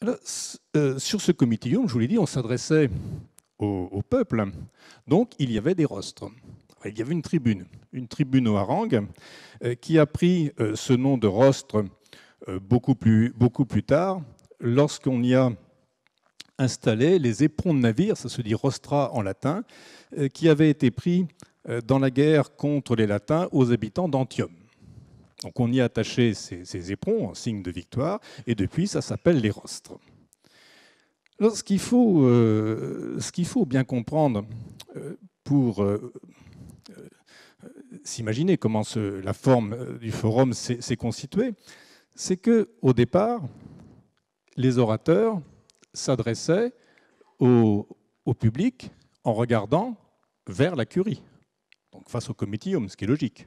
Alors, sur ce comitium, je vous l'ai dit, on s'adressait au peuple. Donc, il y avait des rostres. Il y avait une tribune aux harangues, qui a pris ce nom de rostre beaucoup plus tard, lorsqu'on y a installé les éperons de navire, ça se dit rostra en latin, qui avaient été pris dans la guerre contre les Latins aux habitants d'Antium. Donc on y a attaché ces éperons en signe de victoire, et depuis ça s'appelle les rostres. Alors, ce qu'il faut bien comprendre pour s'imaginer comment la forme du forum s'est constituée, c'est qu'au départ, les orateurs s'adressaient au public en regardant vers la curie, donc face au comitium, ce qui est logique.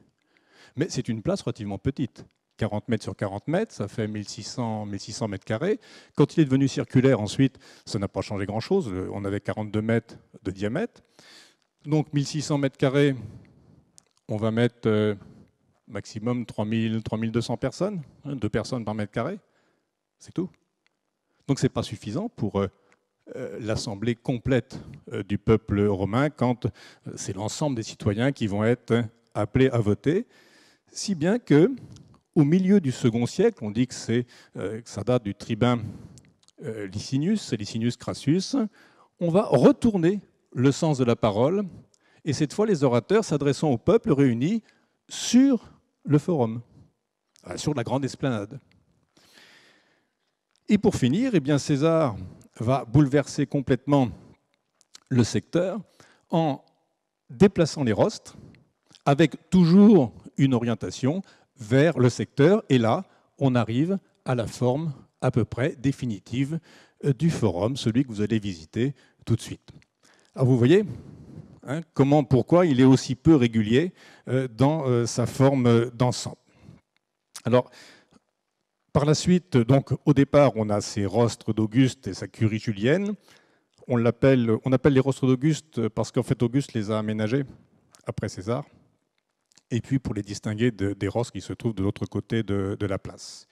Mais c'est une place relativement petite. 40 mètres sur 40 mètres, ça fait 1600 mètres carrés. Quand il est devenu circulaire, ensuite, ça n'a pas changé grand-chose. On avait 42 mètres de diamètre. Donc 1600 mètres carrés, on va mettre maximum 3200 personnes, 2 personnes par mètre carré. C'est tout. Donc ce n'est pas suffisant pour l'assemblée complète du peuple romain quand c'est l'ensemble des citoyens qui vont être appelés à voter. Si bien que, au milieu du second siècle, on dit que ça date du tribun Licinius Crassus, on va retourner le sens de la parole, et cette fois les orateurs s'adressant au peuple réuni sur le forum, sur la grande esplanade. Et pour finir, eh bien César va bouleverser complètement le secteur en déplaçant les rostres, avec toujours une orientation vers le secteur. Et là, on arrive à la forme à peu près définitive du forum, celui que vous allez visiter tout de suite. Alors vous voyez pourquoi il est aussi peu régulier dans sa forme d'ensemble. Alors, par la suite, donc, au départ, on a ces rostres d'Auguste et sa curie julienne. On appelle les rostres d'Auguste parce qu'en fait, Auguste les a aménagés après César, et puis pour les distinguer des rostres qui se trouvent de l'autre côté de la place.